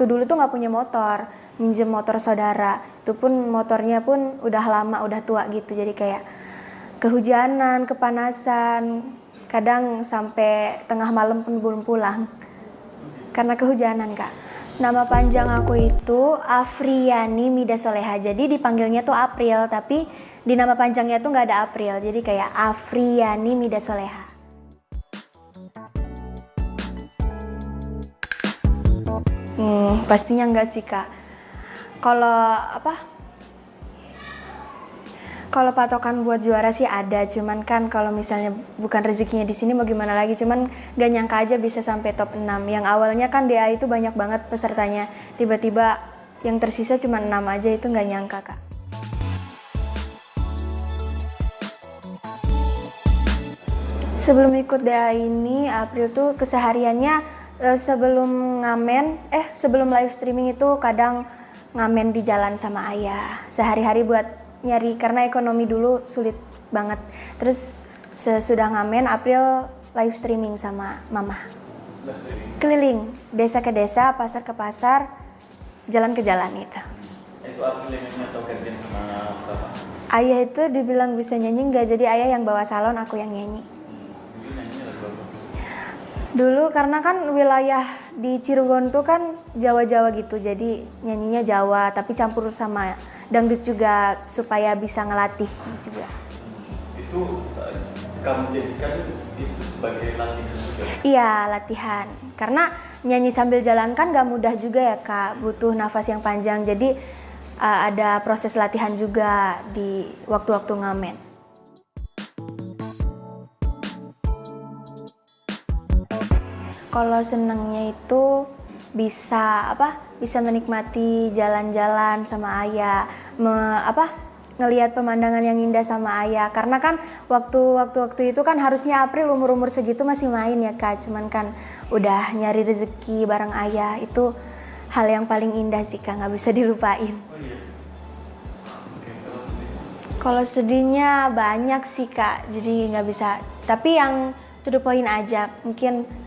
dulu tuh nggak punya motor, minjem motor saudara. Itu pun motornya pun udah lama, udah tua gitu. Jadi kayak kehujanan, kepanasan, kadang sampai tengah malam pun belum pulang karena kehujanan, Kak. Nama panjang aku itu Afriyani Mida Soleha. Jadi dipanggilnya tuh April, tapi di nama panjangnya tuh nggak ada April. Jadi kayak Afriyani Mida Soleha. Pastinya enggak sih, Kak. Kalau patokan buat juara sih ada, cuman kan kalau misalnya bukan rezekinya di sini mau gimana lagi, cuman gak nyangka aja bisa sampai top 6. Yang awalnya kan DA itu banyak banget pesertanya, tiba-tiba yang tersisa cuma 6 aja, itu gak nyangka, Kak. Sebelum ikut DA ini, April tuh kesehariannya sebelum live streaming itu kadang ngamen di jalan sama ayah. Sehari-hari buat nyari, karena ekonomi dulu sulit banget. Terus sesudah ngamen, April live streaming sama mama. Keliling, desa ke desa, pasar ke pasar, jalan ke jalan gitu. Itu April yang nyanyi atau gantian sama bapak? Ayah itu dibilang bisa nyanyi enggak, jadi ayah yang bawa salon, aku yang nyanyi. Dulu karena kan wilayah di Cirebon tuh kan Jawa-Jawa gitu, jadi nyanyinya Jawa tapi campur sama dangdut juga supaya bisa ngelatih juga. Itu kamu jadikan itu sebagai latihan juga? Iya, latihan. Karena nyanyi sambil jalan kan gak mudah juga ya, Kak, butuh nafas yang panjang. Jadi ada proses latihan juga di waktu-waktu ngamen. Kalau senangnya itu bisa menikmati jalan-jalan sama ayah, ngelihat pemandangan yang indah sama ayah. Karena kan waktu itu kan harusnya April umur segitu masih main ya, Kak. Cuman kan udah nyari rezeki bareng ayah, itu hal yang paling indah sih, Kak, nggak bisa dilupain. Oh iya. Kalau sedihnya banyak sih, Kak, jadi nggak bisa. Tapi yang to the point aja, mungkin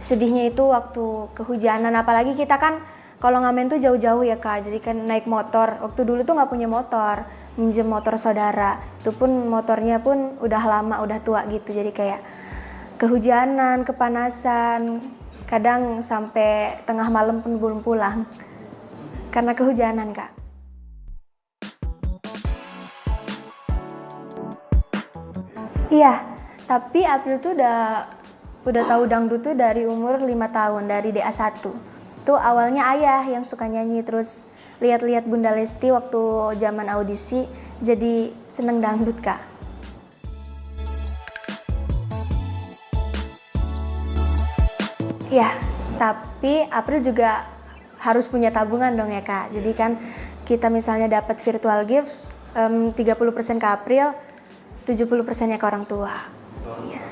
sedihnya itu waktu kehujanan, apalagi kita kan kalau ngamen tuh jauh-jauh ya, Kak, jadi kan naik motor. Waktu dulu tuh nggak punya motor, minjem motor saudara. Itu pun motornya pun udah lama, udah tua gitu. Jadi kayak kehujanan, kepanasan, kadang sampai tengah malam pun belum pulang karena kehujanan, Kak. Iya, tapi April tuh udah tahu dangdut tuh dari umur 5 tahun, dari DA1. Tuh awalnya ayah yang suka nyanyi, terus lihat-lihat Bunda Lesti waktu zaman audisi, jadi seneng dangdut, Kak. Iya, tapi April juga harus punya tabungan dong ya, Kak. Jadi kan kita misalnya dapat virtual gift, 30% ke April, 70%-nya ke orang tua. Iya.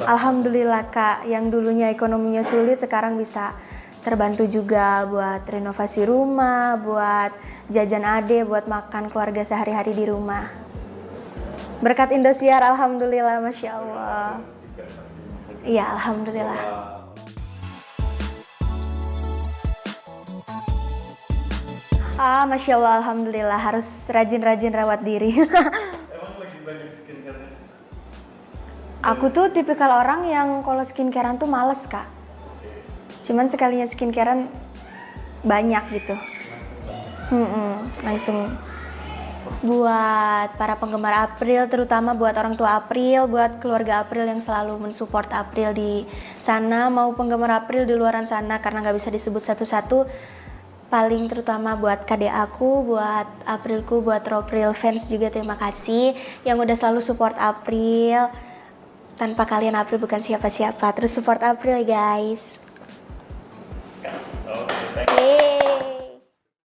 Alhamdulillah, Kak, yang dulunya ekonominya sulit sekarang bisa terbantu juga buat renovasi rumah, buat jajan ade, buat makan keluarga sehari-hari di rumah. Berkat Indosiar, alhamdulillah, Masya Allah. Iya, alhamdulillah. Masya Allah, alhamdulillah, harus rajin-rajin rawat diri. Emang lagi banyak skincare-nya? Aku tuh tipikal orang yang kalau skincarean tuh males, Kak. Cuman sekalinya skincarean banyak gitu. Langsung. Buat para penggemar April, terutama buat orang tua April, buat keluarga April yang selalu mensupport April di sana, mau penggemar April di luaran sana, karena nggak bisa disebut satu-satu. Paling terutama buat KDA aku, buat Aprilku, buat Ropril fans juga terima kasih yang udah selalu support April. Tanpa kalian April bukan siapa-siapa. Terus support April, guys. Oh, thank you.